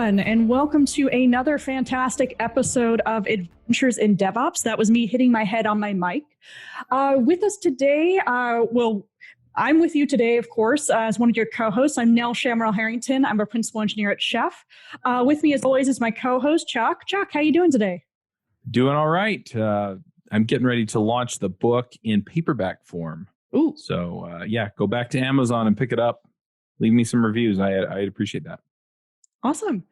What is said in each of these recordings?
everyone, and welcome to another fantastic episode of Adventures in DevOps. That was me hitting my head on my mic. With us today, I'm with you today, of course, as one of your co-hosts. I'm Nell Shamrell-Harrington. I'm a principal engineer at Chef. With me, as always, is my co-host, Chuck. Chuck, how you doing today? Doing all right. I'm getting ready to launch the book in paperback form. Ooh. So, go back to Amazon and pick it up. Leave me some reviews. I'd appreciate that. Awesome.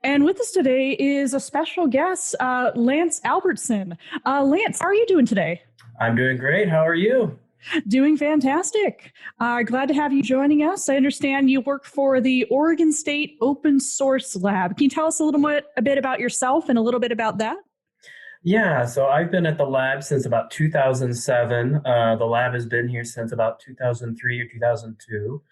And with us today is a special guest, Lance Albertson. Lance, how are you doing today? I'm doing great. How are you? Doing fantastic. Glad to have you joining us. I understand you work for the Oregon State Open Source Lab. Can you tell us a bit about yourself and a little bit about that? Yeah, so I've been at the lab since about 2007. The lab has been here since about 2003 or 2002.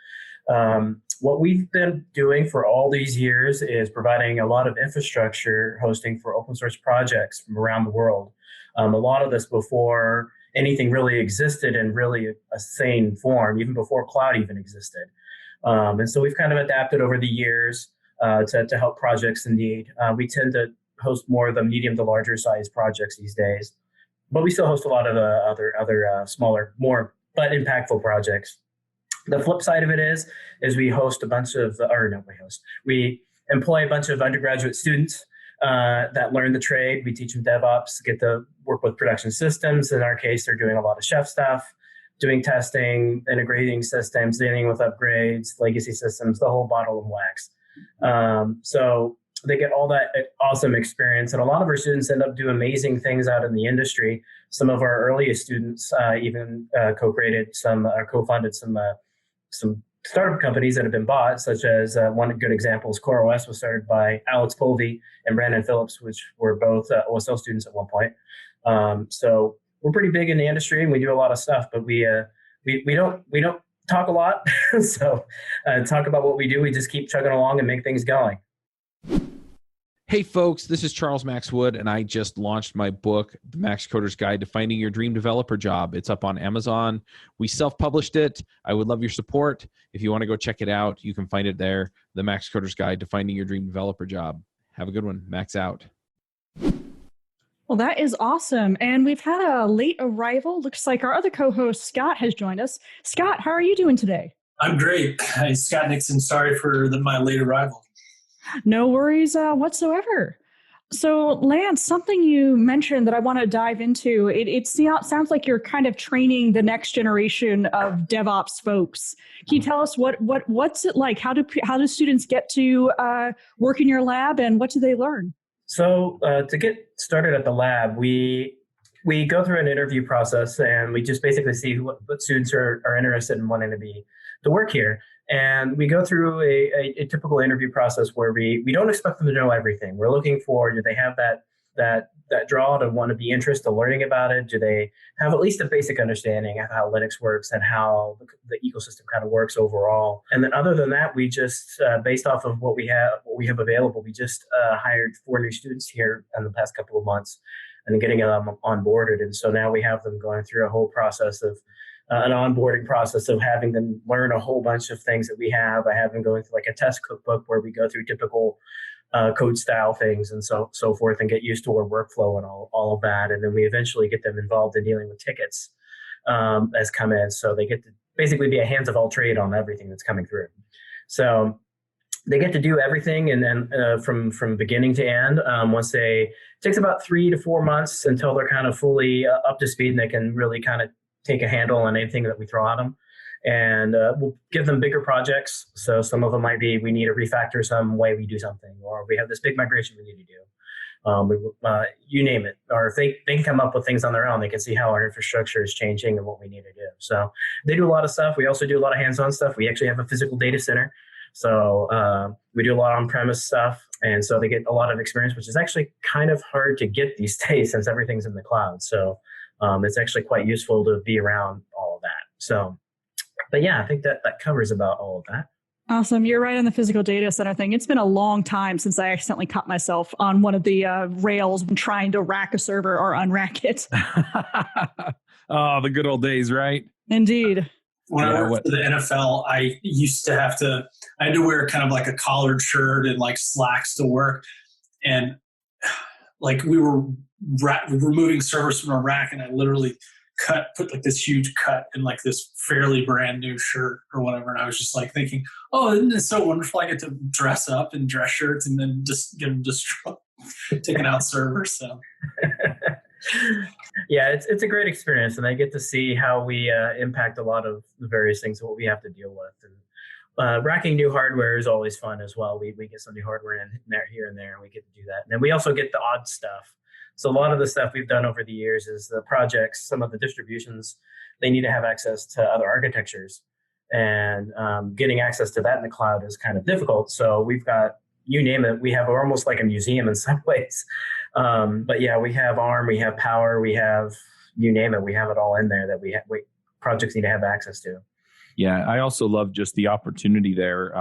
What we've been doing for all these years is providing a lot of infrastructure hosting for open source projects from around the world. A lot of this before anything really existed in really a sane form, even before cloud even existed. And so we've kind of adapted over the years to help projects in need. We tend to host more of the medium to larger size projects these days, but we still host a lot of other smaller, more but impactful projects. The flip side of it is we host we employ a bunch of undergraduate students that learn the trade. We teach them DevOps, get to work with production systems. In our case, they're doing a lot of Chef stuff, doing testing, integrating systems, dealing with upgrades, legacy systems, the whole bottle of wax. So they get all that awesome experience. And a lot of our students end up doing amazing things out in the industry. Some of our earliest students even co-funded some startup companies that have been bought, such as one good example is CoreOS was started by Alex Polvey and Brandon Phillips, which were both OSL students at one point. So we're pretty big in the industry and we do a lot of stuff, but we don't talk a lot. So talk about what we do. We just keep chugging along and make things going. Hey folks, this is Charles Max Wood, and I just launched my book, The Max Coder's Guide to Finding Your Dream Developer Job. It's up on Amazon. We self-published it. I would love your support. If you want to go check it out, you can find it there, The Max Coder's Guide to Finding Your Dream Developer Job. Have a good one. Max out. Well, that is awesome. And we've had a late arrival. Looks like our other co-host, Scott, has joined us. Scott, how are you doing today? I'm great. Hi, Scott Nixon. Sorry for my late arrival. No worries whatsoever. So, Lance, something you mentioned that I want to dive into, it sounds like you're kind of training the next generation of DevOps folks. Can you tell us what's it like? How do students get to work in your lab, and what do they learn? So to get started at the lab, we go through an interview process, and we just basically see what students are interested in wanting to work here. And we go through a typical interview process where we don't expect them to know everything. We're looking for, do they have that draw to want to be interested in learning about it? Do they have at least a basic understanding of how Linux works and how the ecosystem kind of works overall? And then other than that, we just, based off of what we have available, we just hired 4 new students here in the past couple of months and getting them onboarded. And so now we have them going through a whole process of an onboarding process of having them learn a whole bunch of things that we have. I have them going through like a test cookbook where we go through typical code style things and so forth, and get used to our workflow and all of that. And then we eventually get them involved in dealing with tickets as come in. So they get to basically be a hands of all trade on everything that's coming through. So they get to do everything, and then from beginning to end. It takes about 3 to 4 months until they're kind of fully up to speed and they can really kind of take a handle on anything that we throw at them. And we'll give them bigger projects. So some of them might be, we need to refactor some way we do something, or we have this big migration we need to do. You name it. Or if they can come up with things on their own, they can see how our infrastructure is changing and what we need to do. So they do a lot of stuff. We also do a lot of hands-on stuff. We actually have a physical data center. So we do a lot of on-premise stuff. And so they get a lot of experience, which is actually kind of hard to get these days since everything's in the cloud. So it's actually quite useful to be around all of that. So, but yeah, I think that covers about all of that. Awesome. You're right on the physical data center thing. It's been a long time since I accidentally caught myself on one of the rails when trying to rack a server or unrack it. Oh, the good old days, right? Indeed. When I worked for the NFL, I had to wear kind of like a collared shirt and like slacks to work. And like we were removing servers from a rack, and I literally put like this huge cut in like this fairly brand new shirt or whatever. And I was just like thinking, oh, isn't it so wonderful? I get to dress up in dress shirts and then just get them destroyed, taking out servers. So. Yeah, it's a great experience, and I get to see how we impact a lot of the various things what we have to deal with. And racking new hardware is always fun as well. We get some new hardware in there, here and there, and we get to do that. And then we also get the odd stuff. So a lot of the stuff we've done over the years is the projects, some of the distributions, they need to have access to other architectures. And getting access to that in the cloud is kind of difficult. So we've got, you name it, we have almost like a museum in some ways. But yeah, we have ARM, we have Power, we have, you name it, we have it all in there that projects need to have access to. Yeah, I also love just the opportunity there.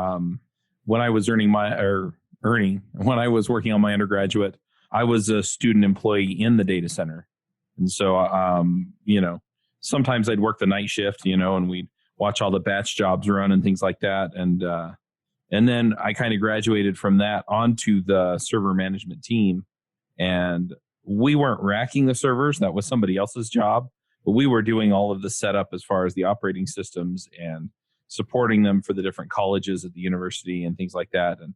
When I was when I was working on my undergraduate, I was a student employee in the data center. And so, sometimes I'd work the night shift, and we'd watch all the batch jobs run and things like that. And then I kind of graduated from that onto the server management team. And we weren't racking the servers. That was somebody else's job. But we were doing all of the setup as far as the operating systems and supporting them for the different colleges at the university and things like that. And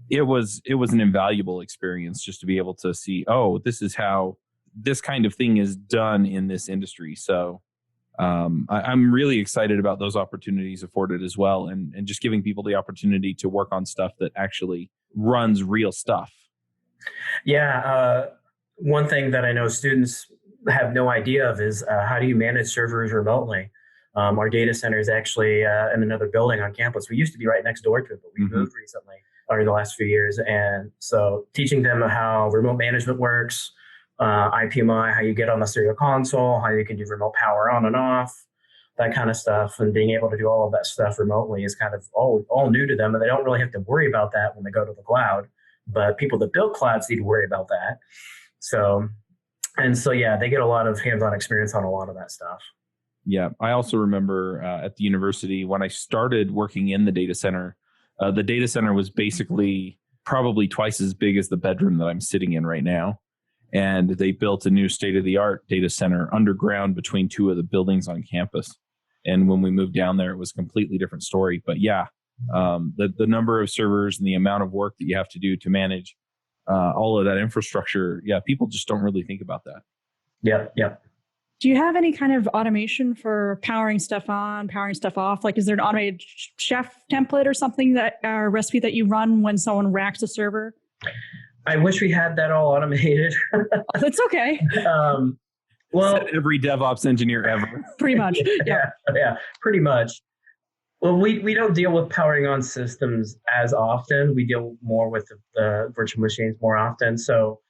it was an invaluable experience just to be able to see, oh, this is how this kind of thing is done in this industry. So I'm really excited about those opportunities afforded as well, and just giving people the opportunity to work on stuff that actually runs real stuff. Yeah. One thing that I know students have no idea of is how do you manage servers remotely? Our data center is actually in another building on campus. We used to be right next door to it, but we moved recently, or in the last few years. And so teaching them how remote management works, IPMI, how you get on the serial console, how you can do remote power on and off, that kind of stuff. And being able to do all of that stuff remotely is kind of all new to them. And they don't really have to worry about that when they go to the cloud. But people that build clouds need to worry about that. So yeah, they get a lot of hands-on experience on a lot of that stuff. Yeah, I also remember at the university when I started working in the data center was basically probably twice as big as the bedroom that I'm sitting in right now. And they built a new state-of-the-art data center underground between two of the buildings on campus. And when we moved down there, it was a completely different story. But yeah, the number of servers and the amount of work that you have to do to manage all of that infrastructure, yeah, people just don't really think about that. Yeah. Do you have any kind of automation for powering stuff on, powering stuff off? Like, is there an automated chef template or something recipe that you run when someone racks a server? I wish we had that all automated. That's okay. Well, every DevOps engineer ever. Pretty much. Yeah, pretty much. Well, we don't deal with powering on systems as often. We deal more with the virtual machines more often. So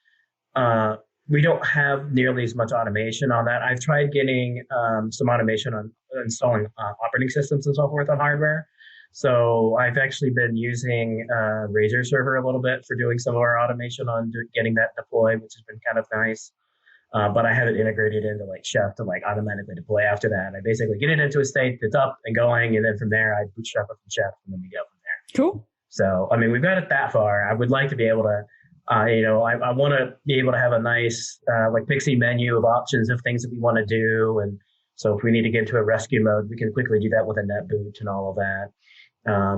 we don't have nearly as much automation on that. I've tried getting some automation on installing operating systems and so forth on hardware. So I've actually been using Razor Server a little bit for doing some of our automation on getting that deployed, which has been kind of nice. But I have it integrated into like Chef to like automatically deploy after that. I basically get it into a state that's up and going, and then from there I bootstrap it from Chef, and then we go from there. Cool. So I mean, we've got it that far. I would like to be able to, I want to be able to have a nice like Pixie menu of options of things that we want to do, and so if we need to get into a rescue mode, we can quickly do that with a net boot and all of that.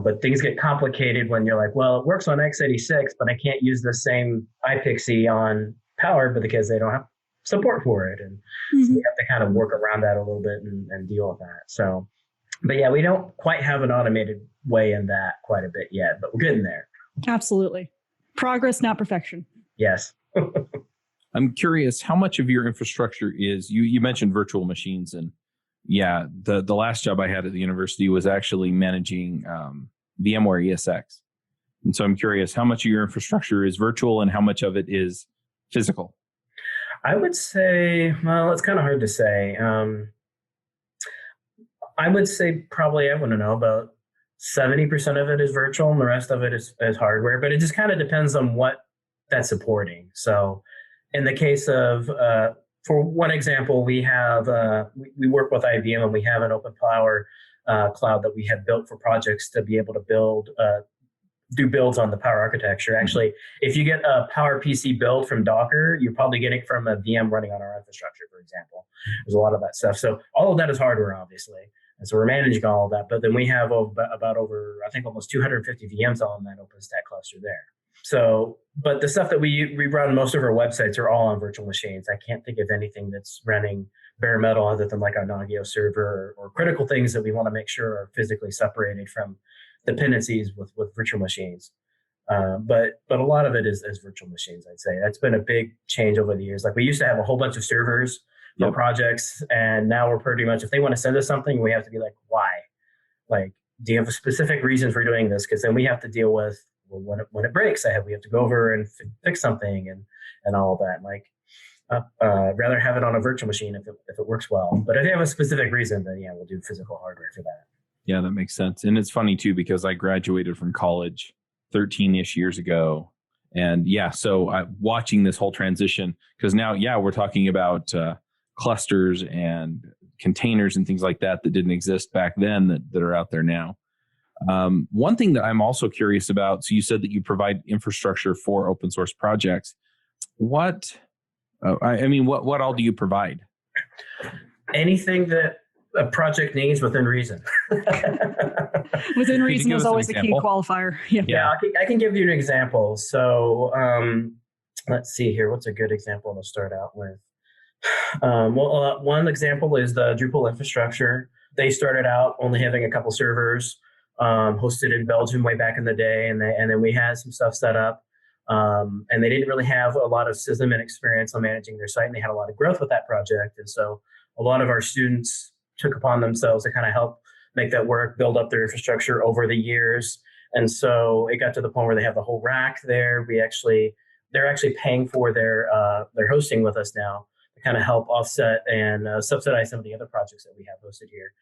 But things get complicated when you're like, well, it works on x86, but I can't use the same iPixie on Power, but because they don't have support for it. And so we have to kind of work around that a little bit and deal with that. So, but yeah, we don't quite have an automated way in that quite a bit yet, but we're getting there. Absolutely. Progress, not perfection. Yes. I'm curious how much of your infrastructure is, you mentioned virtual machines, and yeah, the last job I had at the university was actually managing VMware ESX. And so I'm curious how much of your infrastructure is virtual and how much of it is physical? I would say, well, it's kind of hard to say. I would say probably, I wouldn't know, about 70% of it is virtual and the rest of it is hardware, but it just kind of depends on what that's supporting. So in the case of, for one example, we have, we work with IBM and we have an open power cloud that we had built for projects to be able to do builds on the Power architecture. Actually, if you get a Power PC build from Docker, you're probably getting it from a VM running on our infrastructure, for example. There's a lot of that stuff. So all of that is hardware, obviously. And so we're managing all of that. But then we have about over, I think, almost 250 VMs on that OpenStack cluster there. So, but the stuff that we run, most of our websites are all on virtual machines. I can't think of anything that's running bare metal other than like our Nagio server or critical things that we want to make sure are physically separated from dependencies with virtual machines. But a lot of it is virtual machines, I'd say. That's been a big change over the years. Like we used to have a whole bunch of servers for projects, and now we're pretty much, if they want to send us something, we have to be like, why? Like, do you have a specific reason for doing this? Because then we have to deal with, well, when it breaks, we have to go over and fix something and all of that. Like, rather have it on a virtual machine if it works well. But if you have a specific reason, then yeah, we'll do physical hardware for that. Yeah, that makes sense. And it's funny too, because I graduated from college 13-ish years ago. And yeah, so watching this whole transition, because now, yeah, we're talking about clusters and containers and things like that didn't exist back then that are out there now. One thing that I'm also curious about, so you said that you provide infrastructure for open source projects. What all do you provide? Anything that a project needs within reason. Within reason is always a key qualifier. Yeah, I can give you an example. So let's see here. What's a good example to start out with? One example is the Drupal infrastructure. They started out only having a couple servers hosted in Belgium way back in the day, and then we had some stuff set up. And they didn't really have a lot of system and experience on managing their site, and they had a lot of growth with that project. And so a lot of our students took upon themselves to kind of help make that work, build up their infrastructure over the years. And so it got to the point where they have the whole rack there. They're actually paying for their hosting with us now to kind of help offset and subsidize some of the other projects that we have hosted here.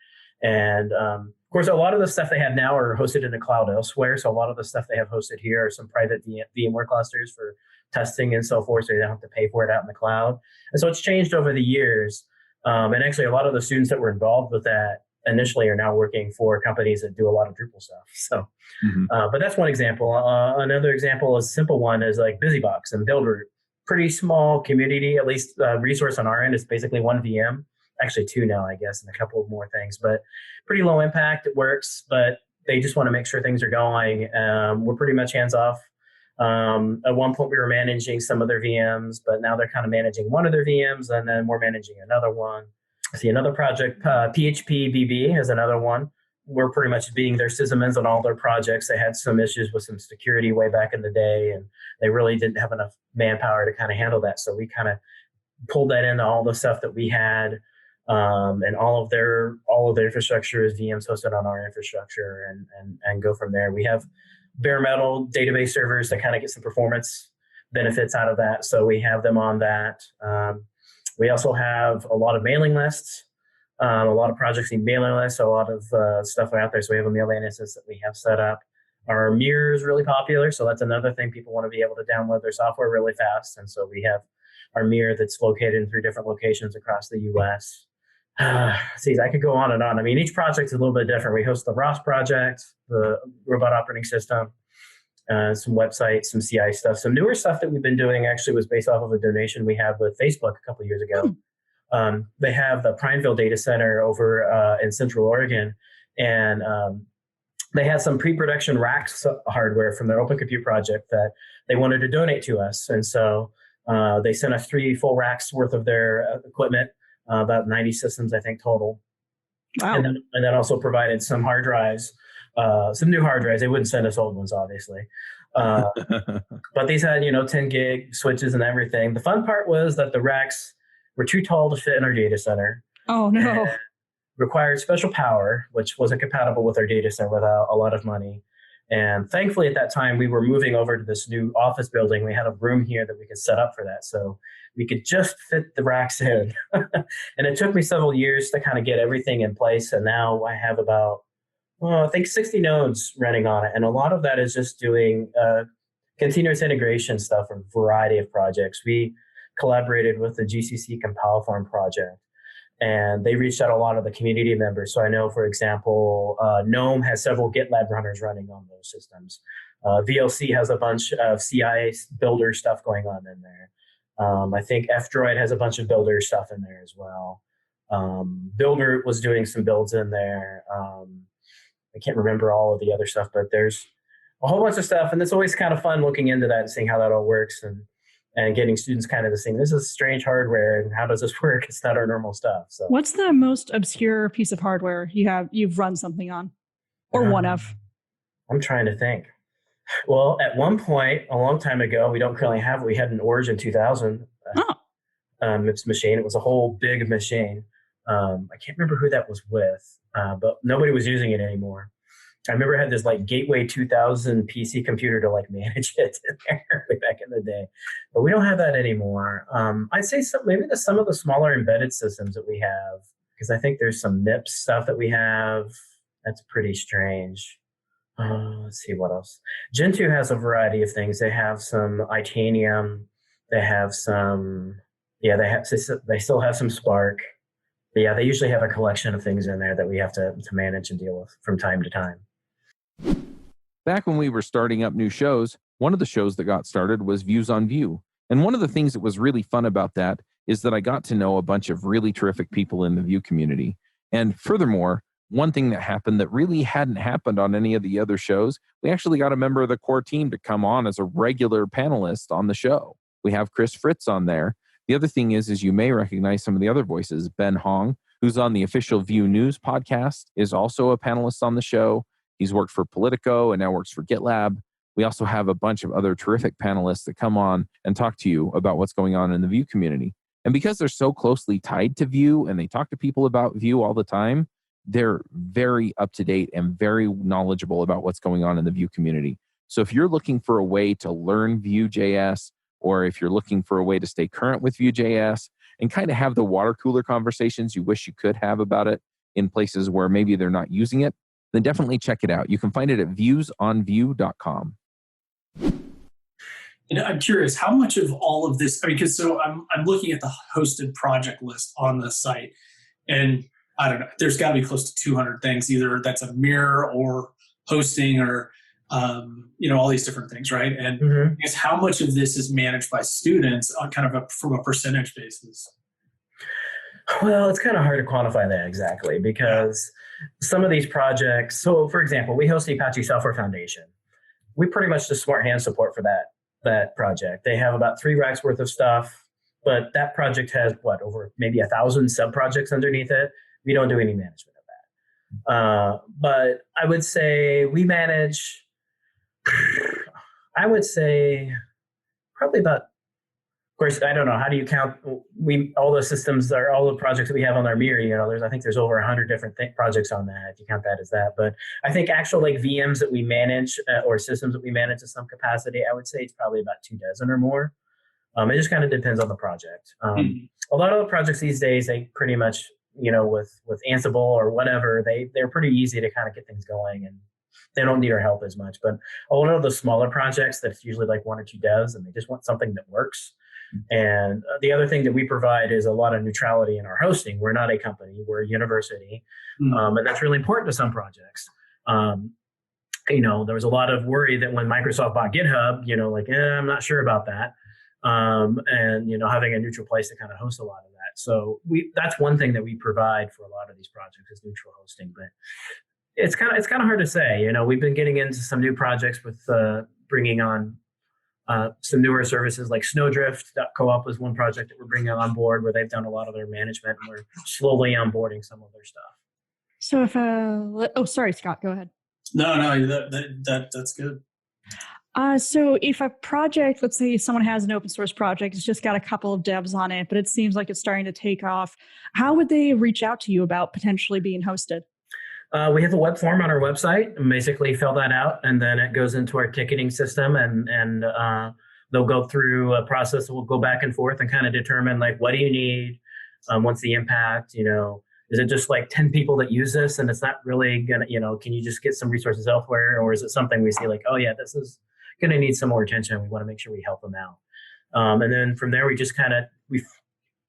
And of course, a lot of the stuff they have now are hosted in the cloud elsewhere. So a lot of the stuff they have hosted here are some private VMware clusters for testing and so forth, so you don't have to pay for it out in the cloud. And so it's changed over the years. And actually, a lot of the students that were involved with that initially are now working for companies that do a lot of Drupal stuff. So, but that's one example. Another example, a simple one, is like BusyBox and Buildroot. Pretty small community, at least resource on our end. It's basically one VM. Actually two now, I guess, and a couple of more things, but pretty low impact. It works, but they just want to make sure things are going. We're pretty much hands off. At one point we were managing some of their VMs, but now they're kind of managing one of their VMs, and then we're managing another one. I see another project, PHP BB is another one. We're pretty much being their sysadmins on all their projects. They had some issues with some security way back in the day, and they really didn't have enough manpower to kind of handle that. So we kind of pulled that into all the stuff that we had. And all of their infrastructure is VMs hosted on our infrastructure, and go from there. We have bare metal database servers that kind of get some performance benefits out of that, so we have them on that. We also have a lot of mailing lists. A lot of projects need mailing lists, so a lot of stuff out there. So we have a mailing instance that we have set up. Our mirror is really popular, so that's another thing. People want to be able to download their software really fast, and so we have our mirror that's located in 3 different locations across the U.S. See, I could go on and on. I mean, each project is a little bit different. We host the ROS project, the robot operating system, some websites, some CI stuff. Some newer stuff that we've been doing actually was based off of a donation we had with Facebook a couple of years ago. They have the Prineville data center over in Central Oregon, and they had some pre-production racks hardware from their Open Compute project that they wanted to donate to us. And so they sent us 3 full racks worth of their equipment. About 90 systems, I think, total. Wow. And then also provided some hard drives, some new hard drives. They wouldn't send us old ones, obviously. But these had, 10 gig switches and everything. The fun part was that the racks were too tall to fit in our data center. Oh, no. Required special power, which wasn't compatible with our data center without a lot of money. And thankfully, at that time, we were moving over to this new office building. We had a room here that we could set up for that. So we could just fit the racks in. And it took me several years to kind of get everything in place. And now I have about, I think 60 nodes running on it. And a lot of that is just doing continuous integration stuff for a variety of projects. We collaborated with the GCC Compile Farm project. and they reached out a lot of the community members. So I know, for example, GNOME has several GitLab runners running on those systems. VLC has a bunch of CI builder stuff going on in there. I think F-Droid has a bunch of builder stuff in there as well. Builder was doing some builds in there. I can't remember all of the other stuff, but there's a whole bunch of stuff, and it's always kind of fun looking into that and seeing how that all works, and getting students kind of to seeing this is strange hardware and how does this work? It's not our normal stuff. So what's the most obscure piece of hardware you've run something on, or one of? I'm trying to think. Well, at one point, a long time ago, we don't currently have it. We had an Origin 2000 MIPS machine. It was a whole big machine. I can't remember who that was with, but nobody was using it anymore. I remember I had this like Gateway 2000 PC computer to like manage it in there way back in the day, but we don't have that anymore. I'd say maybe some of the smaller embedded systems that we have, because I think there's some MIPS stuff that we have. That's pretty strange. Let's see what else. Gentoo has a variety of things. They have some Itanium. They have some, they still have some Spark. But yeah, they usually have a collection of things in there that we have to manage and deal with from time to time. Back when we were starting up new shows, one of the shows that got started was Views on View. And one of the things that was really fun about that is that I got to know a bunch of really terrific people in the View community. And furthermore, one thing that happened that really hadn't happened on any of the other shows, we actually got a member of the core team to come on as a regular panelist on the show. We have Chris Fritz on there. The other thing is you may recognize some of the other voices. Ben Hong, who's on the official View News podcast, is also a panelist on the show. He's worked for Politico and now works for GitLab. We also have a bunch of other terrific panelists that come on and talk to you about what's going on in the View community. And because they're so closely tied to View and they talk to people about View all the time, they're very up to date and very knowledgeable about what's going on in the View community. So if you're looking for a way to learn Vue.js, or if you're looking for a way to stay current with Vue.js and kind of have the water cooler conversations you wish you could have about it in places where maybe they're not using it, then definitely check it out. You can find it at viewsonview.com. And I'm curious, how much of all of this, because so I'm looking at the hosted project list on the site, and I don't know, there's got to be close to 200 things, either that's a mirror or hosting or, all these different things, right? And I guess how much of this is managed by students on kind of from a percentage basis? Well, it's kind of hard to quantify that exactly because some of these projects, so for example, we host the Apache Software Foundation. We pretty much just smart hand support for that project. They have about 3 racks worth of stuff, but that project has over maybe 1,000 sub-projects underneath it. We don't do any management of that. But I would say we manage, probably about, of course, I don't know, how do you count? All the systems are all the projects that we have on our mirror, I think there's over 100 different projects on that, if you count that as that. But I think actual VMs that we manage or systems that we manage to some capacity, I would say it's probably about 24 or more. It just kind of depends on the project. A lot of the projects these days, they pretty much, with Ansible or whatever, they're pretty easy to kind of get things going and they don't need our help as much. But a lot of the smaller projects that's usually 1 or 2 devs and they just want something that works. And the other thing that we provide is a lot of neutrality in our hosting. We're not a company, we're a university. And that's really important to some projects. There was a lot of worry that when Microsoft bought GitHub, I'm not sure about that. Having a neutral place to kind of host a lot of that. So that's one thing that we provide for a lot of these projects is neutral hosting. But it's kind of hard to say. We've been getting into some new projects with bringing on some newer services like Snowdrift.coop is one project that we're bringing on board where they've done a lot of their management and we're slowly onboarding some of their stuff. So sorry, Scott, go ahead. No, that's good. So if a project, let's say someone has an open source project, it's just got a couple of devs on it, but it seems like it's starting to take off, how would they reach out to you about potentially being hosted? We have a web form on our website and basically fill that out, and then it goes into our ticketing system, and they'll go through a process that will go back and forth and kind of determine what do you need, what's the impact, is it just 10 people that use this and it's not really gonna, can you just get some resources elsewhere, or is it something we see oh yeah, this is gonna need some more attention, we want to make sure we help them out, and then from there we just we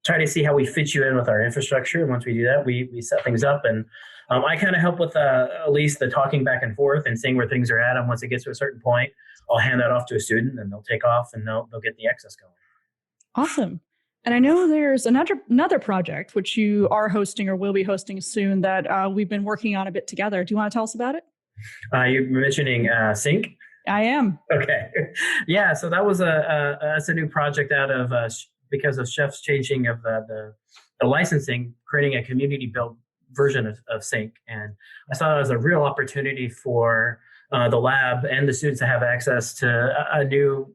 try to see how we fit you in with our infrastructure. And once we do that, we set things up. And I kind of help with at least the talking back and forth and seeing where things are at. And once it gets to a certain point, I'll hand that off to a student and they'll take off and they'll get the access going. Awesome. And I know there's another project which you are hosting or will be hosting soon that we've been working on a bit together. Do you want to tell us about it? You're mentioning Sync? I am. Okay. Yeah. So that was that's a new project out of because of Chef's changing of the licensing, creating a community built version of Sync. And I saw it as a real opportunity for the lab and the students to have access to a new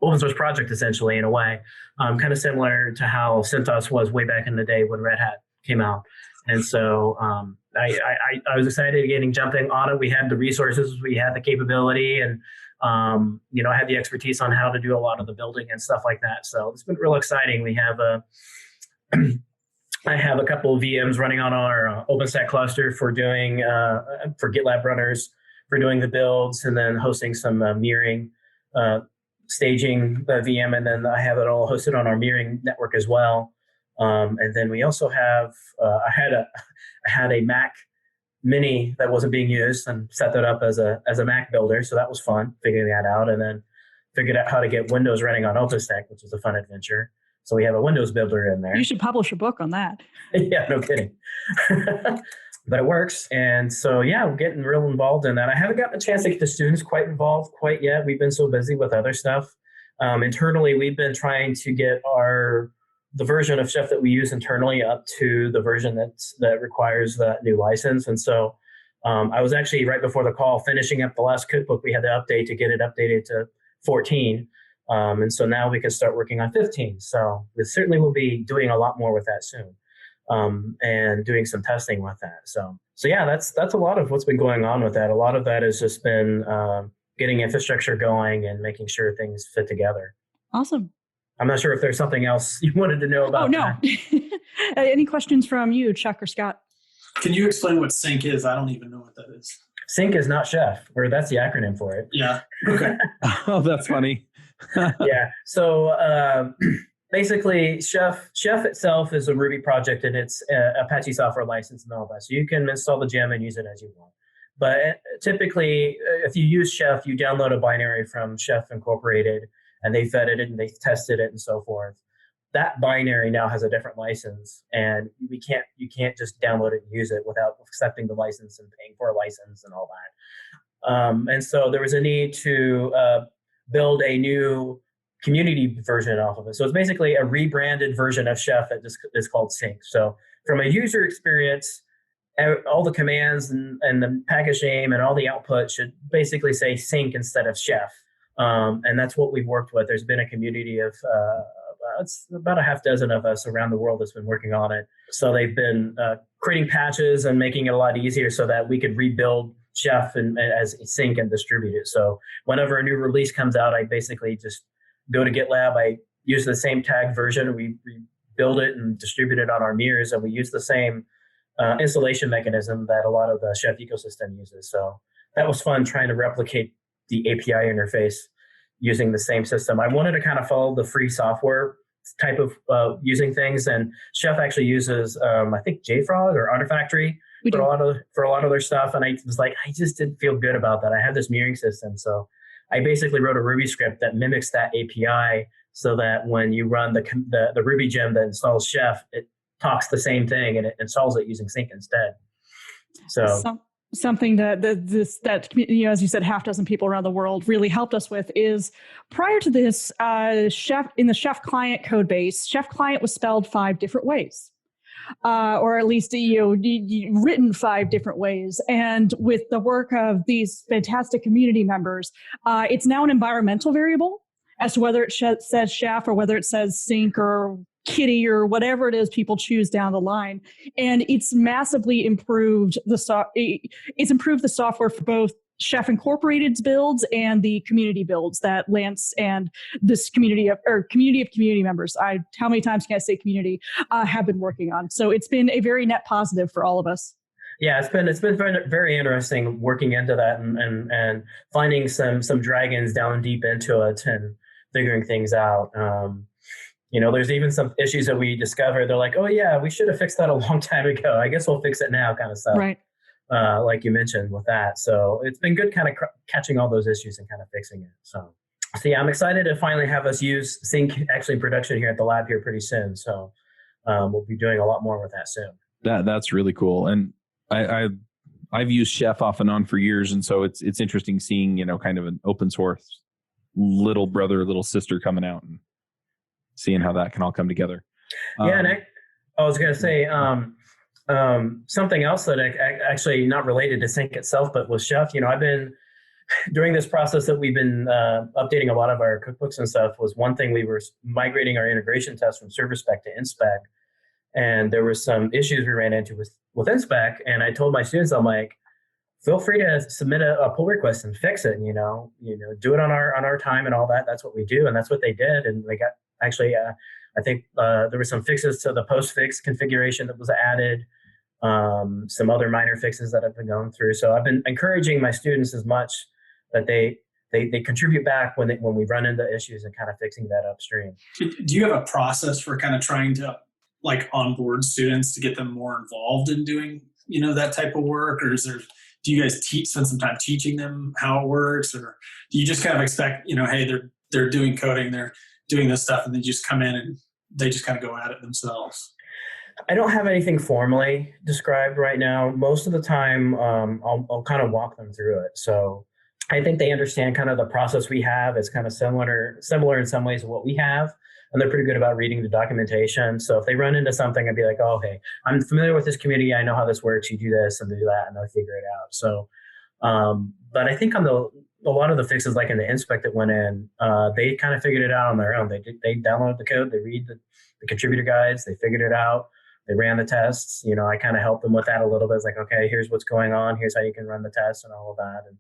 open source project, essentially, in a way, kind of similar to how CentOS was way back in the day when Red Hat came out. And so I was excited jumping on it. We had the resources, we had the capability, and I had the expertise on how to do a lot of the building and stuff like that. So it's been real exciting. We have I have a couple of VMs running on our OpenStack cluster for doing for GitLab runners for doing the builds, and then hosting some mirroring, staging the VM, and then I have it all hosted on our mirroring network as well. And then we also have I had a Mac Mini that wasn't being used and set that up as a Mac builder, so that was fun figuring that out, and then figured out how to get Windows running on OpenStack, which was a fun adventure. So we have a Windows builder in there. You should publish a book on that. Yeah, no kidding. But it works. And so, yeah, we're getting real involved in that. I haven't gotten a chance to get the students quite involved quite yet. We've been so busy with other stuff. Internally, we've been trying to get the version of Chef that we use internally up to the version that requires that new license. And so I was actually, right before the call, finishing up the last cookbook. We had to update to get it updated to 14. And so now we can start working on 15. So we certainly will be doing a lot more with that soon, and doing some testing with that. So yeah, that's a lot of what's been going on with that. A lot of that has just been getting infrastructure going and making sure things fit together. Awesome. I'm not sure if there's something else you wanted to know about. Oh, no. Any questions from you, Chuck or Scott? Can you explain what Sync is? I don't even know what that is. Sync is not Chef, or that's the acronym for it. Yeah. Okay. Oh, that's funny. Yeah. So basically, Chef itself is a Ruby project, and it's Apache software license and all that. So you can install the gem and use it as you want. But typically, if you use Chef, you download a binary from Chef Incorporated, and they vetted it and they tested it and so forth. That binary now has a different license, and you can't just download it and use it without accepting the license and paying for a license and all that. And so there was a need to build a new community version off of it. So it's basically a rebranded version of Chef that just is called Sync. So from a user experience, all the commands and the package name and all the output should basically say Sync instead of Chef. And that's what we've worked with. There's been a community of it's about a half dozen of us around the world that's been working on it. So they've been creating patches and making it a lot easier so that we could rebuild Chef as Sync and distribute it. So whenever a new release comes out, I basically just go to GitLab. I use the same tag version. We build it and distribute it on our mirrors, and we use the same installation mechanism that a lot of the Chef ecosystem uses. So that was fun trying to replicate the API interface using the same system. I wanted to kind of follow the free software type of using things, and Chef actually uses I think JFrog or Artifactory for a lot of their stuff. And I was like, I just didn't feel good about that. I have this mirroring system, so I basically wrote a Ruby script that mimics that API, so that when you run the Ruby gem that installs Chef, it talks the same thing and it installs it using Sync instead. So. Something that as you said, half dozen people around the world really helped us with is prior to this, Chef in the Chef client code base, Chef client was spelled 5 different ways, or at least written 5 different ways. And with the work of these fantastic community members, it's now an environmental variable as to whether it says Chef or whether it says Sync or Kitty or whatever it is people choose down the line. And it's massively improved it's improved the software for both Chef Incorporated's builds and the community builds that Lance and this community of community members, how many times can I say community, have been working on. So it's been a very net positive for all of us. Yeah, it's been very, very interesting working into that and finding some dragons down deep into it and figuring things out. There's even some issues that we discover. They're like, oh yeah, we should have fixed that a long time ago. I guess we'll fix it now, kind of stuff. Right. Like you mentioned with that. So it's been good kind of catching all those issues and kind of fixing it. So yeah, I'm excited to finally have us use Sync actually in production here at the lab here pretty soon. So we'll be doing a lot more with that soon. That's really cool. And I've used Chef off and on for years. And so it's interesting seeing, kind of an open source little brother, little sister coming out and seeing how that can all come together. Yeah. And I was going to say, something else that actually not related to Sync itself, but with Chef, I've been during this process that we've been updating a lot of our cookbooks and stuff. Was one thing, we were migrating our integration test from ServerSpec to InSpec, and there were some issues we ran into with InSpec. And I told my students, I'm like, feel free to submit a pull request and fix it. Do it on our time and all that. That's what we do, and that's what they did. And they got actually. I think there were some fixes to the post-fix configuration that was added, some other minor fixes that I've been going through. So I've been encouraging my students as much that they contribute back when we run into issues and kind of fixing that upstream. Do you have a process for kind of trying to onboard students to get them more involved in doing, that type of work? Or do you guys spend some time teaching them how it works? Or do you just kind of expect, hey, they're doing coding, they're doing this stuff, and they just come in and they just kind of go at it themselves? I don't have anything formally described right now. Most of the time, I'll kind of walk them through it. So I think they understand kind of the process we have. It's kind of similar in some ways to what we have, and they're pretty good about reading the documentation. So if they run into something, I'd be like, oh, hey, I'm familiar with this community. I know how this works. You do this and do that, and they'll figure it out. So, but I think on a lot of the fixes, like in the InSpec that went in, they kind of figured it out on their own. They downloaded the code, they read the contributor guides, they figured it out, they ran the tests. I kind of helped them with that a little bit. It's like, okay, here's what's going on, here's how you can run the tests and all of that, and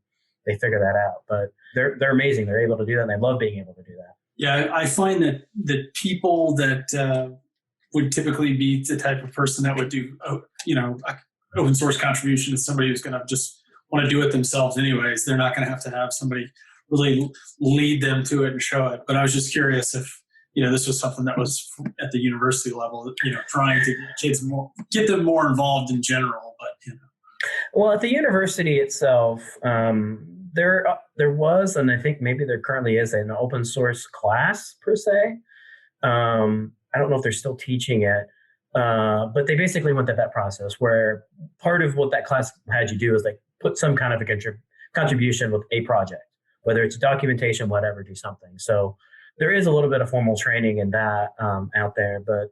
they figure that out. But they're amazing. They're able to do that, and they love being able to do that. Yeah, I find that people that would typically be the type of person that would do, open source contribution is somebody who's going to just want to do it themselves anyways. They're not going to have somebody really lead them to it and show it. But I was just curious if, this was something that was at the university level, trying to get them more involved in general. But, Well, at the university itself, there was, and I think maybe there currently is, an open source class per se. I don't know if they're still teaching it. But they basically went through that process where part of what that class had you do is put some kind of a contribution with a project, whether it's documentation, whatever, do something. So there is a little bit of formal training in that out there, but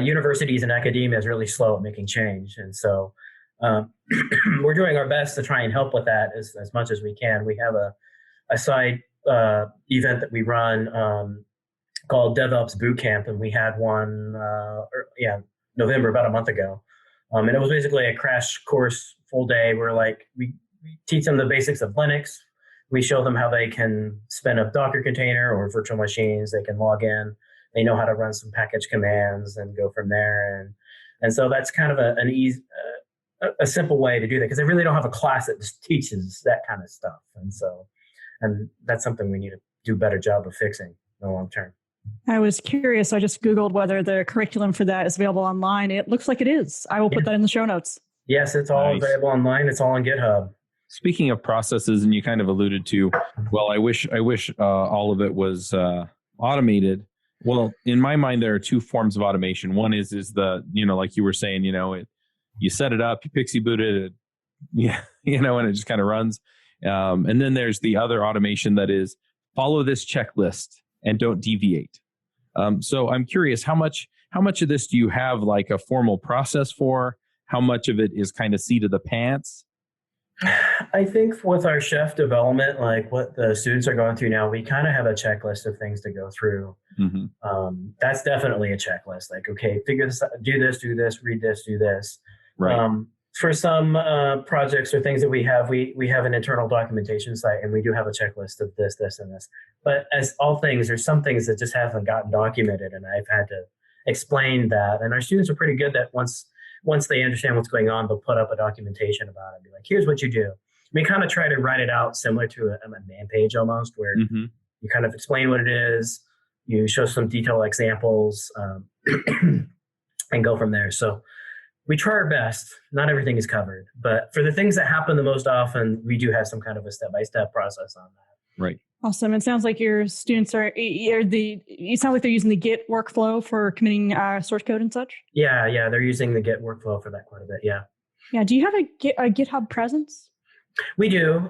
universities and academia is really slow at making change. And so we're doing our best to try and help with that as much as we can. We have a side event that we run called DevOps Bootcamp, and we had one, November, about a month ago. And it was basically a crash course, full day, where we teach them the basics of Linux. We show them how they can spin up Docker container or virtual machines. They can log in. They know how to run some package commands and go from there. And so that's kind of an easy, a simple way to do that, because they really don't have a class that just teaches that kind of stuff. And that's something we need to do a better job of fixing in the long term. I was curious. I just Googled whether the curriculum for that is available online. It looks like it is. I will put that in the show notes. Yes, it's all available online. It's all on GitHub. Speaking of processes, and you kind of alluded to, well, I wish all of it was automated. Well, in my mind, there are two forms of automation. One is the, like you were saying, you set it up, you pixie boot it, and it just kind of runs. And then there's the other automation that is follow this checklist and don't deviate. So I'm curious, how much of this do you have a formal process for? How much of it is kind of seat of the pants? I think with our Chef development, what the students are going through now, we kind of have a checklist of things to go through. Mm-hmm. That's definitely a checklist. Okay, figure this out, do this, read this, do this. Right. For some projects or things that we have an internal documentation site, and we do have a checklist of this, this, and this. But as all things, there's some things that just haven't gotten documented, and I've had to explain that. And our students are pretty good that once they understand what's going on, they'll put up a documentation about it and be like, here's what you do. We kind of try to write it out similar to a man page almost, where you kind of explain what it is, you show some detailed examples, and go from there. So we try our best. Not everything is covered, but for the things that happen the most often, we do have some kind of a step-by-step process on that. Right. Awesome. It sounds like your students you sound like they're using the Git workflow for committing source code and such. Yeah, they're using the Git workflow for that quite a bit. Yeah. Yeah. Do you have a GitHub presence? We do.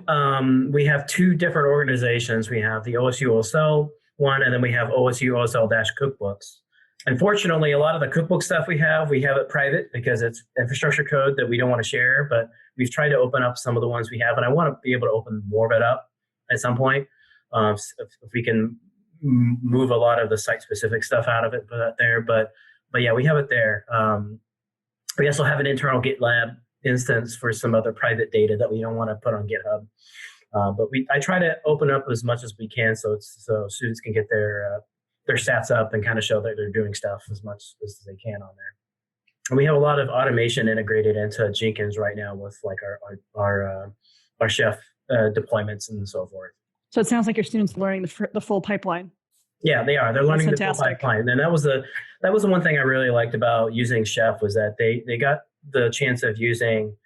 We have two different organizations. We have the OSU OSL one, and then we have OSU OSL-cookbooks. Unfortunately, a lot of the cookbook stuff we have it private because it's infrastructure code that we don't want to share, but we've tried to open up some of the ones we have, and I want to be able to open more of it up at some point. If we can move a lot of the site-specific stuff out of it, put that there. But yeah, we have it there. We also have an internal GitLab instance for some other private data that we don't want to put on GitHub. But I try to open up as much as we can so students can get their stats up and kind of show that they're doing stuff as much as they can on there. And we have a lot of automation integrated into Jenkins right now with like our Chef deployments and so forth. So it sounds like your students are learning the full pipeline. Yeah, they are. They're learning the full pipeline. And that was the one thing I really liked about using Chef was that they got the chance of using,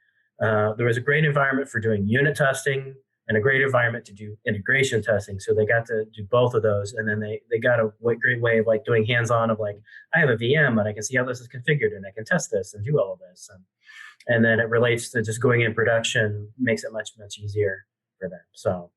there was a great environment for doing unit testing and a great environment to do integration testing. So they got to do both of those. And then they got a great way of like doing hands-on of like, I have a VM and I can see how this is configured and I can test this and do all of this. And then it relates to just going in production, makes it much, much easier for them. So,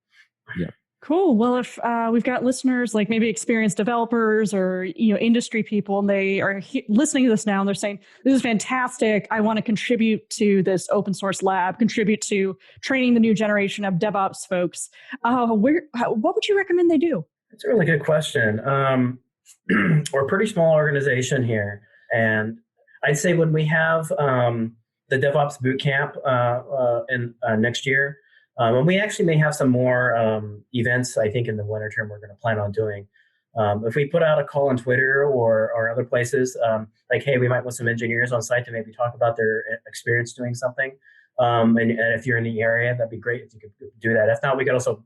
yeah. Cool. Well, if we've got listeners like maybe experienced developers or industry people, and they are listening to this now, and they're saying, "This is fantastic. I want to contribute to this open source lab, contribute to training the new generation of DevOps folks." What would you recommend they do? That's a really good question. We're a pretty small organization here, and I'd say when we have the DevOps bootcamp in next year. And we actually may have some more events, I think, in the winter term we're going to plan on doing. If we put out a call on Twitter or other places, like, hey, we might want some engineers on site to maybe talk about their experience doing something. And if you're in the area, that'd be great if you could do that. If not, we could also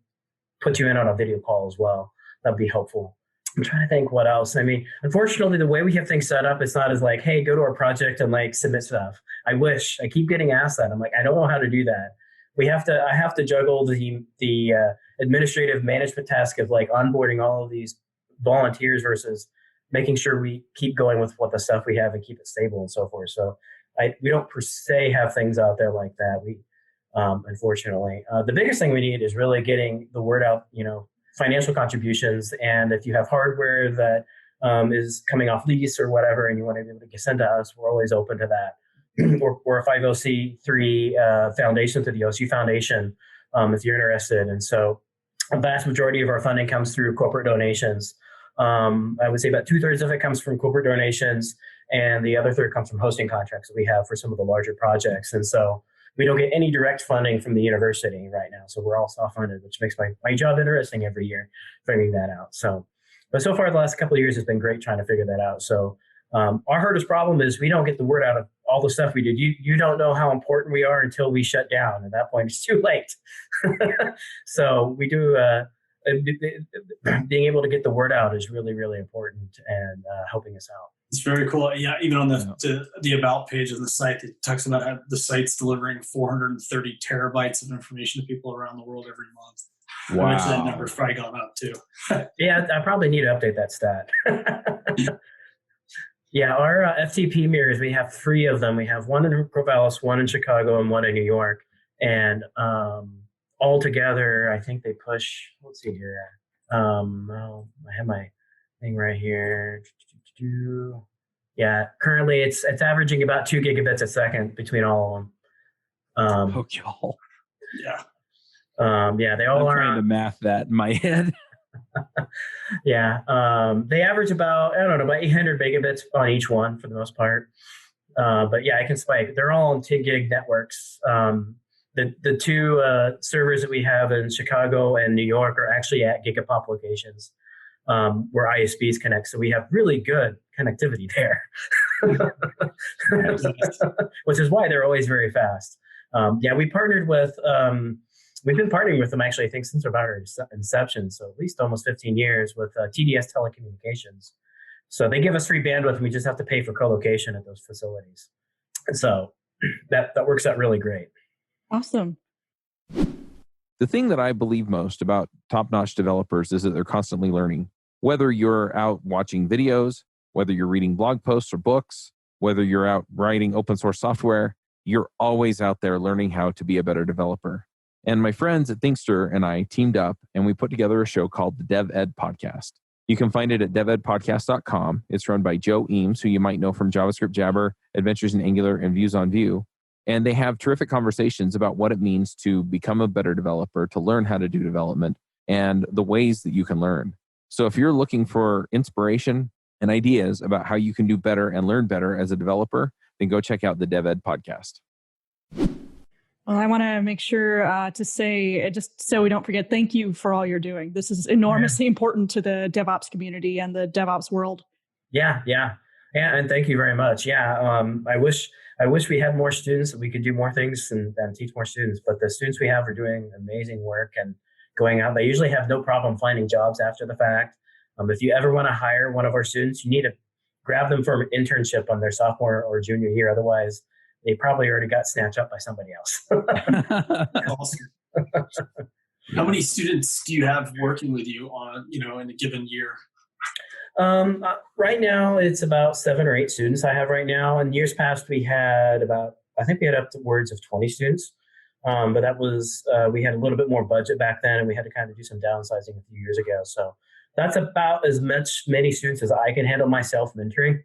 put you in on a video call as well. That'd be helpful. I'm trying to think what else. I mean, unfortunately, the way we have things set up, it's not as like, hey, go to our project and like submit stuff. I wish. I keep getting asked that. I'm like, I don't know how to do that. I have to juggle the administrative management task of like onboarding all of these volunteers versus making sure we keep going with what the stuff we have and keep it stable and so forth. So we don't per se have things out there like that. We unfortunately, the biggest thing we need is really getting the word out. Financial contributions, and if you have hardware that is coming off lease or whatever, and you want to be able to send to us, we're always open to that. We're a 50c3 foundation through the OSU Foundation if you're interested. And so a vast majority of our funding comes through corporate donations. I would say about 2/3 of it comes from corporate donations, and the other third comes from hosting contracts that we have for some of the larger projects. And so we don't get any direct funding from the university right now. So we're all self-funded, which makes my job interesting every year, figuring that out. But so far the last couple of years has been great trying to figure that out. So our hardest problem is we don't get the word out of all the stuff we did. You don't know how important we are until we shut down. At that point, it's too late. So we do, being able to get the word out is really, really important and helping us out. It's very cool. Yeah, even on the About page on the site, it talks about how the site's delivering 430 terabytes of information to people around the world every month. Wow. I bet that number's probably gone up too. Yeah, I probably need to update that stat. Yeah, our FTP mirrors, we have 3 of them. We have one in Corvallis, one in Chicago, and one in New York. And all together, I think they push, let's see here. I have my thing right here. Yeah, currently it's averaging about 2 gigabits a second between all of them. Oh, y'all. Yeah. Yeah, they all I'm are trying to math that in my head. Yeah, they average about 800 megabits on each one for the most part. But yeah, it can spike. They're all on 10 gig networks. The 2 servers that we have in Chicago and New York are actually at Gigapop locations where ISPs connect. So we have really good connectivity there, which is why they're always very fast. Yeah, we partnered with we've been partnering with them actually, I think, since about our inception. So at least almost 15 years with TDS Telecommunications. So they give us free bandwidth and we just have to pay for co-location at those facilities. And so that works out really great. Awesome. The thing that I believe most about top-notch developers is that they're constantly learning. Whether you're out watching videos, whether you're reading blog posts or books, whether you're out writing open source software, you're always out there learning how to be a better developer. And my friends at Thinkster and I teamed up and we put together a show called the Dev Ed Podcast. You can find it at devedpodcast.com. It's run by Joe Eames, who you might know from JavaScript Jabber, Adventures in Angular, and Views on Vue. And they have terrific conversations about what it means to become a better developer, to learn how to do development, and the ways that you can learn. So if you're looking for inspiration and ideas about how you can do better and learn better as a developer, then go check out the Dev Ed Podcast. Well, I want to make sure to say, just so we don't forget, thank you for all you're doing. This is enormously important to the DevOps community and the DevOps world. Yeah, and thank you very much. I wish we had more students, that we could do more things and teach more students. But the students we have are doing amazing work and going out. They usually have no problem finding jobs after the fact. If you ever want to hire one of our students, you need to grab them for an internship on their sophomore or junior year. Otherwise, they probably already got snatched up by somebody else. Awesome. How many students do you have working with you on, in a given year? Right now, it's about 7 or 8 students I have right now. In years past, we had upwards of 20 students. But that was, we had a little bit more budget back then, and we had to kind of do some downsizing a few years ago. So that's about as many students as I can handle myself mentoring.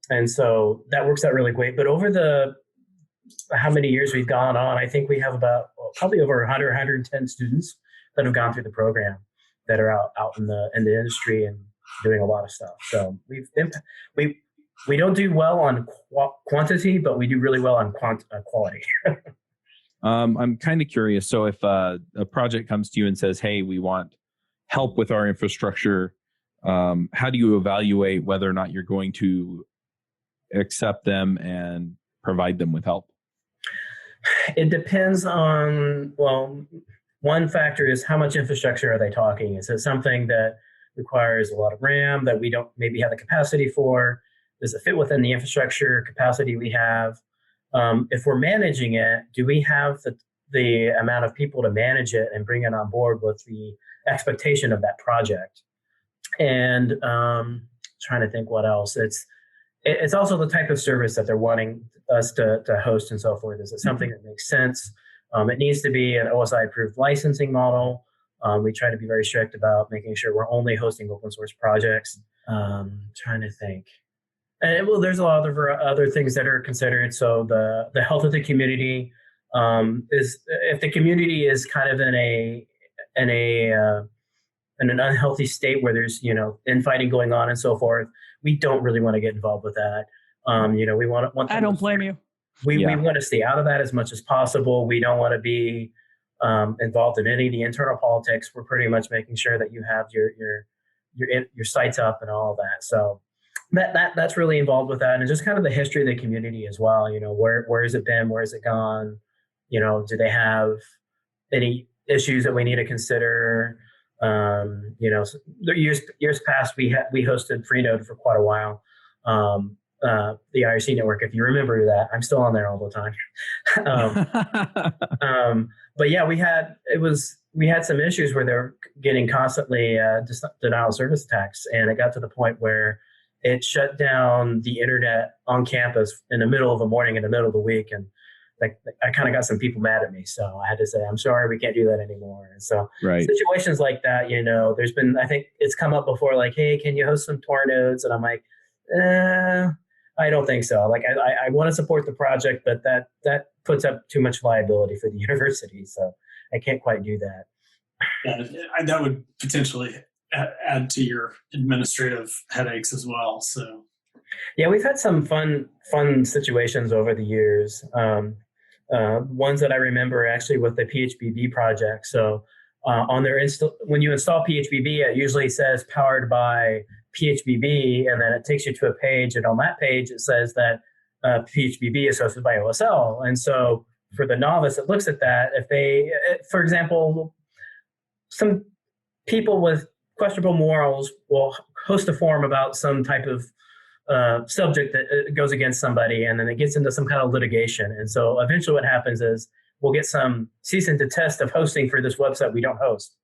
And so that works out really great. But over how many years we've gone on, I think we have probably over 100, 110 students that have gone through the program that are out in the industry and doing a lot of stuff. So we don't do well on quantity, but we do really well on quality. I'm kind of curious. So if a project comes to you and says, hey, we want help with our infrastructure, how do you evaluate whether or not you're going to accept them and provide them with help? It depends on, one factor is how much infrastructure are they talking? Is it something that requires a lot of RAM that we don't maybe have the capacity for? Does it fit within the infrastructure capacity we have? If we're managing it, do we have the amount of people to manage it and bring it on board with the expectation of that project? And trying to think what else. It's also the type of service that they're wanting us to host and so forth. Is it something that makes sense? It needs to be an OSI-approved licensing model. We try to be very strict about making sure we're only hosting open source projects. Trying to think. And there's a lot of other things that are considered. So the health of the community is, if the community is kind of in an unhealthy state where there's infighting going on and so forth, we don't really want to get involved with that. We want. I don't blame you. We want to stay out of that as much as possible. We don't want to be involved in any of the internal politics. We're pretty much making sure that you have your sites up and all of that. So that's really involved with that, and just kind of the history of the community as well. Where has it been? Where has it gone? Do they have any issues that we need to consider? Years past, we hosted Freenode for quite a while. The IRC network, if you remember that, I'm still on there all the time. But yeah, we had some issues where they're getting constantly denial of service attacks, and it got to the point where it shut down the internet on campus in the middle of the morning, in the middle of the week, and I kind of got some people mad at me. So I had to say, I'm sorry, we can't do that anymore. And so situations like that, there's been, I think it's come up before, like, hey, can you host some Tor nodes? And I'm like, I don't think so. Like, I want to support the project, but that puts up too much liability for the university. So I can't quite do that. Yeah, that would potentially add to your administrative headaches as well. So yeah, we've had some fun situations over the years. Ones that I remember actually with the PHBB project. So on their when you install PHBB, it usually says powered by PHBB, and then it takes you to a page, and on that page it says that PHBB is hosted by OSL. And so for the novice that looks at that, if they, for example, some people with questionable morals will host a forum about some type of subject that goes against somebody, and then it gets into some kind of litigation. And so eventually what happens is we'll get some cease and desist of hosting for this website we don't host.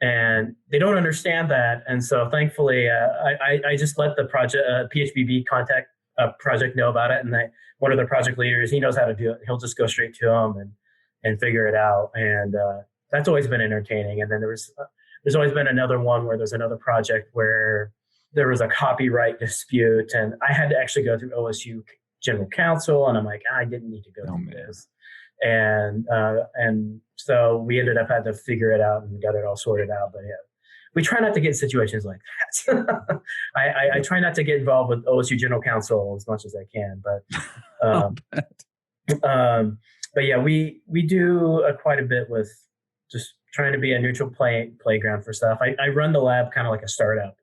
And they don't understand that. And so thankfully, I just let the project PHBB contact project know about it. And one of the project leaders, he knows how to do it. He'll just go straight to them and figure it out. And that's always been entertaining. And then there's always been another one where there's another project where there was a copyright dispute, and I had to actually go through OSU General Counsel, and I'm like, I didn't need to go through this. And so we ended up having to figure it out and got it all sorted out. But yeah, we try not to get in situations like that. I try not to get involved with OSU General Counsel as much as I can. But yeah, we do quite a bit with just trying to be a neutral playground for stuff. I run the lab kind of like a startup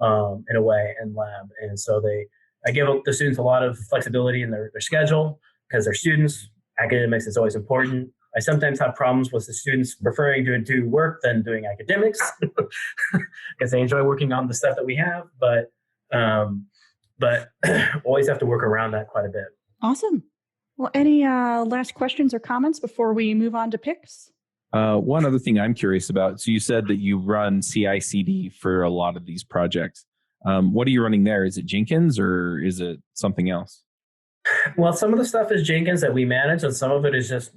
in a way in lab. And so I give the students a lot of flexibility in their schedule because they're students. Academics is always important. I sometimes have problems with the students preferring to do work than doing academics because they enjoy working on the stuff that we have, but always have to work around that quite a bit. Awesome. Well, any last questions or comments before we move on to picks? One other thing I'm curious about. So you said that you run CI/CD for a lot of these projects. What are you running there? Is it Jenkins or is it something else? Well, some of the stuff is Jenkins that we manage, and some of it is just,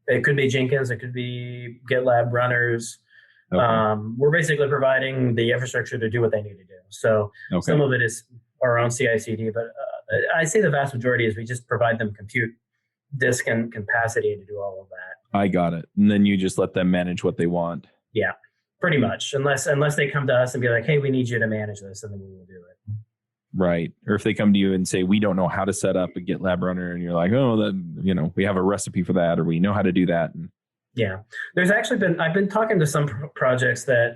it could be Jenkins, it could be GitLab runners. Okay. We're basically providing the infrastructure to do what they need to do. So Some of it is our own CI/CD, but I say the vast majority is we just provide them compute disk and capacity to do all of that. I got it. And then you just let them manage what they want. Yeah, pretty much. Unless they come to us and be like, hey, we need you to manage this, and then we will do it. Right. Or if they come to you and say, we don't know how to set up a GitLab runner, and you're like, oh, we have a recipe for that, or we know how to do that. And yeah, there's actually I've been talking to some projects that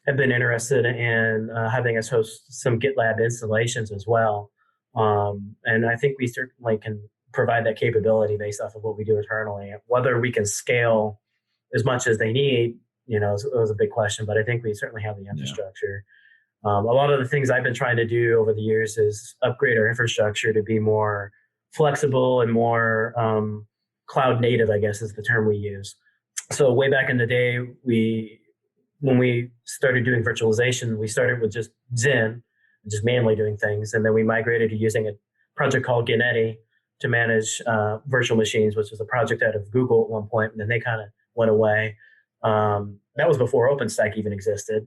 have been interested in having us host some GitLab installations as well. And I think we certainly can provide that capability based off of what we do internally. Whether we can scale as much as they need, it was a big question, but I think we certainly have the infrastructure. Yeah. A lot of the things I've been trying to do over the years is upgrade our infrastructure to be more flexible and more cloud native, I guess is the term we use. So way back in the day, when we started doing virtualization, we started with just Xen, just manually doing things. And then we migrated to using a project called Genneti to manage virtual machines, which was a project out of Google at one point, and then they kind of went away. That was before OpenStack even existed.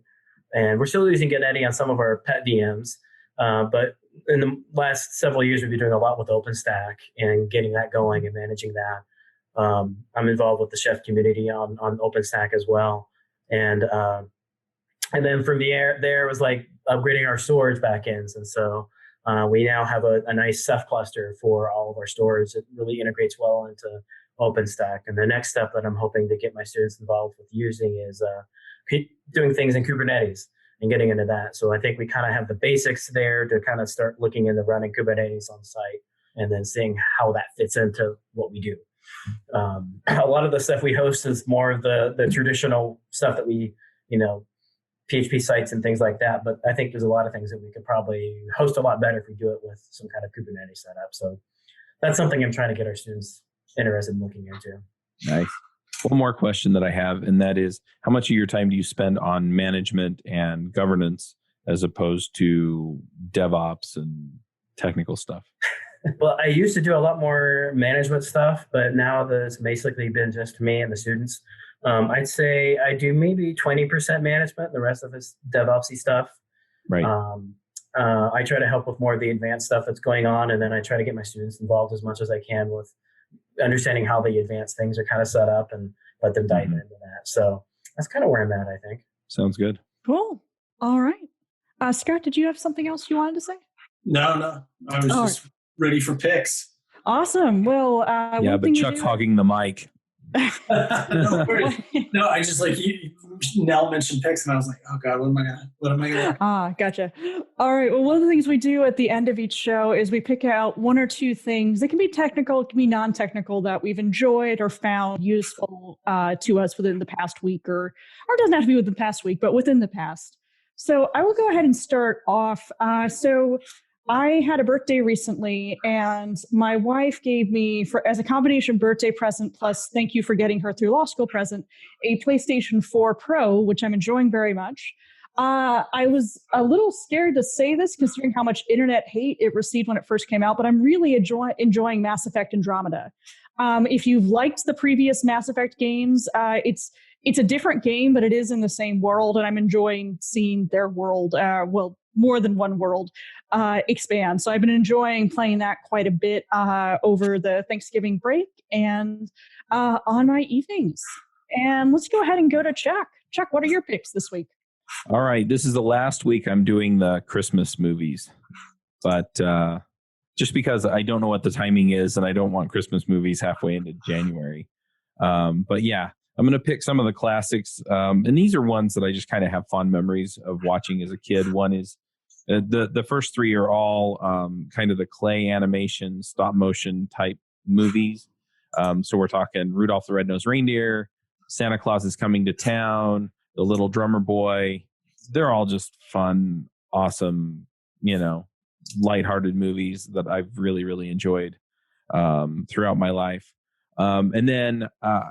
And we're still using Genneti on some of our pet VMs. But in the last several years, we've been doing a lot with OpenStack and getting that going and managing that. I'm involved with the Chef community on OpenStack as well. And then from there was like upgrading our storage backends. And so we now have a nice Ceph cluster for all of our storage. It really integrates well into OpenStack. And the next step that I'm hoping to get my students involved with using is doing things in Kubernetes and getting into that. So I think we kind of have the basics there to kind of start looking into running Kubernetes on site and then seeing how that fits into what we do. A lot of the stuff we host is more of the traditional stuff that we, PHP sites and things like that. But I think there's a lot of things that we could probably host a lot better if we do it with some kind of Kubernetes setup. So that's something I'm trying to get our students interested in looking into. Nice. One more question that I have, and that is, how much of your time do you spend on management and governance as opposed to DevOps and technical stuff? Well, I used to do a lot more management stuff, but now it's basically been just me and the students. I'd say I do maybe 20% management. The rest of it's DevOpsy stuff. Right. I try to help with more of the advanced stuff that's going on, and then I try to get my students involved as much as I can with understanding how the advanced things are kind of set up and let them dive into that. So that's kind of where I'm at, I think. Sounds good. Cool. All right. Scott, did you have something else you wanted to say? No. I was just ready for picks. Awesome. Well, but Chuck's hogging the mic. No worries. No, I just like Nell mentioned picks, and I was like, oh god, what am I gonna? Gotcha. All right. Well, one of the things we do at the end of each show is we pick out one or two things. It can be technical, it can be non-technical that we've enjoyed or found useful to us within the past week, or it doesn't have to be within the past week, but within the past. So I will go ahead and start off. So I had a birthday recently, and my wife gave me, as a combination birthday present plus thank you for getting her through law school present, a PlayStation 4 Pro, which I'm enjoying very much. I was a little scared to say this considering how much internet hate it received when it first came out, but I'm really enjoying Mass Effect Andromeda. If you've liked the previous Mass Effect games, it's a different game, but it is in the same world, and I'm enjoying seeing their world, more than one world, expand. So I've been enjoying playing that quite a bit over the Thanksgiving break and on my evenings. And let's go ahead and go to Chuck. Chuck, what are your picks this week? All right. This is the last week I'm doing the Christmas movies. But just because I don't know what the timing is and I don't want Christmas movies halfway into January. But yeah, I'm going to pick some of the classics. And these are ones that I just kind of have fond memories of watching as a kid. One is the first three are all kind of the clay animation, stop motion type movies. So we're talking Rudolph the Red-Nosed Reindeer, Santa Claus is Coming to Town, The Little Drummer Boy. They're all just fun, awesome, lighthearted movies that I've really, really enjoyed throughout my life. And then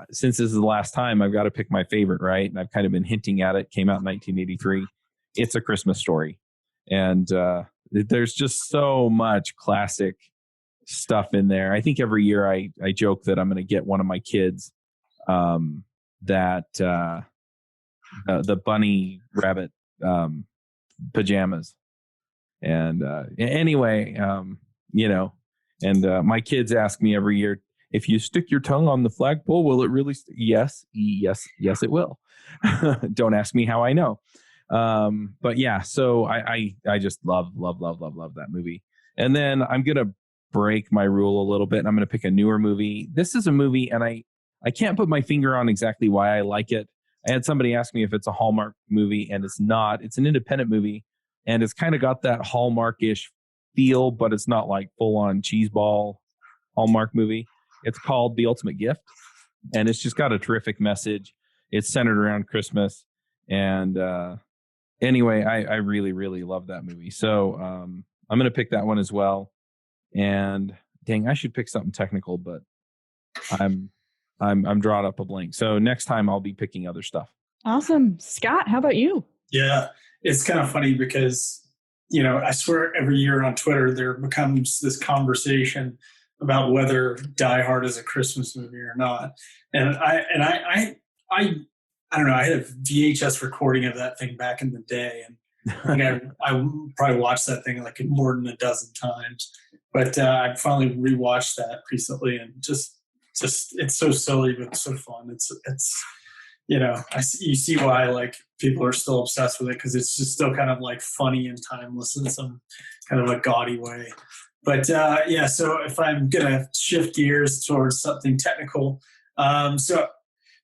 since this is the last time, I've got to pick my favorite, right? And I've kind of been hinting at it. Came out in 1983. It's A Christmas Story. And there's just so much classic stuff in there. I think every year I joke that I'm going to get one of my kids the bunny rabbit pajamas. And anyway, my kids ask me every year, if you stick your tongue on the flagpole, will it really? Yes, it will. Don't ask me how I know. But yeah, so I just love that movie. And then I'm going to break my rule a little bit, and I'm going to pick a newer movie. This is a movie, and I can't put my finger on exactly why I like it. I had somebody ask me if it's a Hallmark movie, and it's not. It's an independent movie, and it's kind of got that Hallmark-ish feel, but it's not like full-on cheeseball Hallmark movie. It's called The Ultimate Gift, and it's just got a terrific message. It's centered around Christmas, and anyway, I really, really love that movie. So I'm going to pick that one as well. And dang, I should pick something technical, but I'm drawing up a blank. So next time I'll be picking other stuff. Awesome. Scott, how about you? Yeah, it's kind of funny because, I swear every year on Twitter, there becomes this conversation about whether Die Hard is a Christmas movie or not. And I don't know. I had a VHS recording of that thing back in the day, and I probably watched that thing like more than a dozen times. But I finally rewatched that recently, and just it's so silly but so fun. It's you see why like people are still obsessed with it, because it's just still kind of like funny and timeless in some kind of a gaudy way. But yeah, so if I'm gonna shift gears towards something technical, so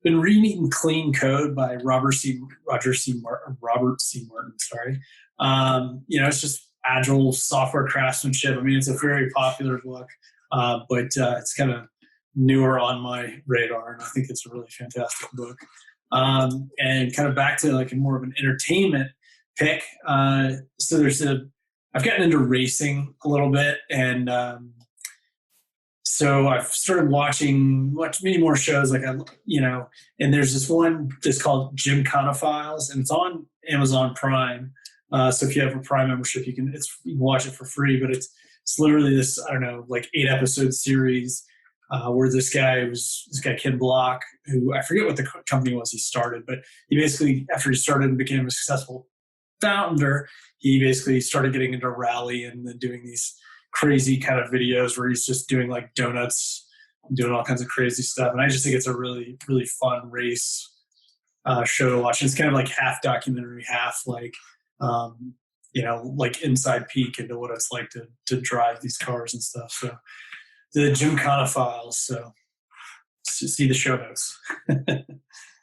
been reading Clean Code by Robert C. Martin. Sorry, it's just agile software craftsmanship. I mean, it's a very popular book, but it's kind of newer on my radar, and I think it's a really fantastic book. And kind of back to like more of an entertainment pick. So I've gotten into racing a little bit, and so I've started watching many more shows, and there's this one that's called Gymkhana Files, and it's on Amazon Prime. So if you have a Prime membership, you can watch it for free. But it's literally this 8-episode series where this guy Ken Block, who I forget what the company was he started, but he basically, after he started and became a successful founder, he basically started getting into rally and then doing these crazy kind of videos where he's just doing like donuts, doing all kinds of crazy stuff. And I just think it's a really, really fun race show to watch. And it's kind of like half documentary, half like, like inside peek into what it's like to drive these cars and stuff. So the Gymkhana Files. So see the show notes.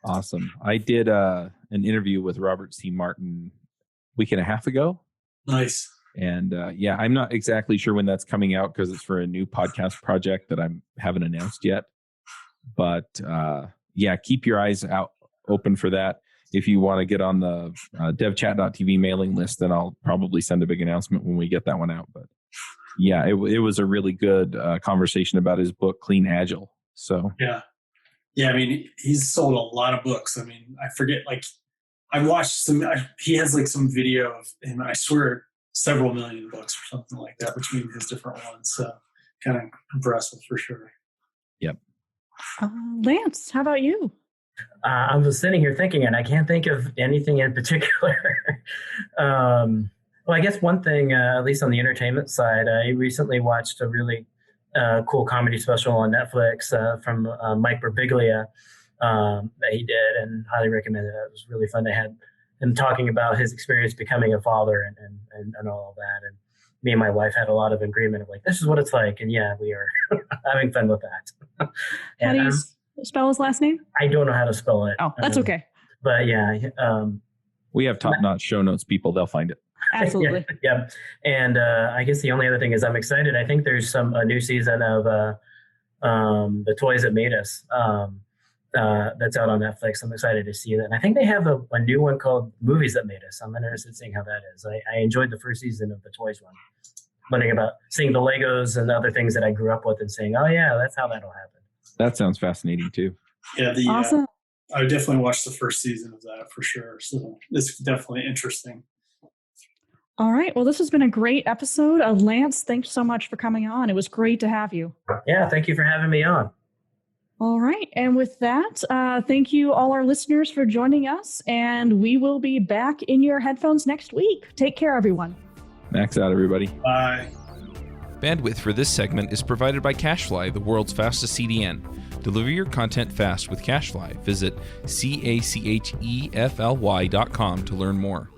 Awesome. I did an interview with Robert C. Martin a week and a half ago. Nice. And I'm not exactly sure when that's coming out because it's for a new podcast project that I haven't announced yet. But keep your eyes out open for that. If you want to get on the devchat.tv mailing list, then I'll probably send a big announcement when we get that one out. But yeah, it was a really good conversation about his book, Clean Agile. So yeah. I mean, he's sold a lot of books. I mean, I forget, like, I watched he has like some video of him. I swear, several million books or something like that between his different ones. So kind of impressive for sure. Yep. Lance, how about you? I was sitting here thinking, and I can't think of anything in particular. Well, I guess one thing, at least on the entertainment side, I recently watched a really cool comedy special on Netflix from Mike Birbiglia that he did, and highly recommend it. It was really fun. They had him talking about his experience becoming a father and all of that. And me and my wife had a lot of agreement of like, this is what it's like. And yeah, we are having fun with that. How do you spell his last name? I don't know how to spell it. Oh, that's okay. But yeah. We have top-notch show notes people. They'll find it. Absolutely. Yeah. And I guess the only other thing is I'm excited. I think there's a new season of The Toys That Made Us that's out on Netflix. I'm excited to see that. And I think they have a new one called Movies That Made Us. I'm interested in seeing how that is. I enjoyed the first season of the Toys one. Wondering about seeing the Legos and other things that I grew up with and saying, oh yeah, that's how that'll happen. That sounds fascinating too. Yeah. Awesome. I definitely watched the first season of that for sure. So it's definitely interesting. All right. Well, this has been a great episode. Lance, thanks so much for coming on. It was great to have you. Yeah. Thank you for having me on. All right. And with that, thank you all our listeners for joining us. And we will be back in your headphones next week. Take care, everyone. Max out, everybody. Bye. Bandwidth for this segment is provided by CacheFly, the world's fastest CDN. Deliver your content fast with CacheFly. Visit CACHEFLY.com to learn more.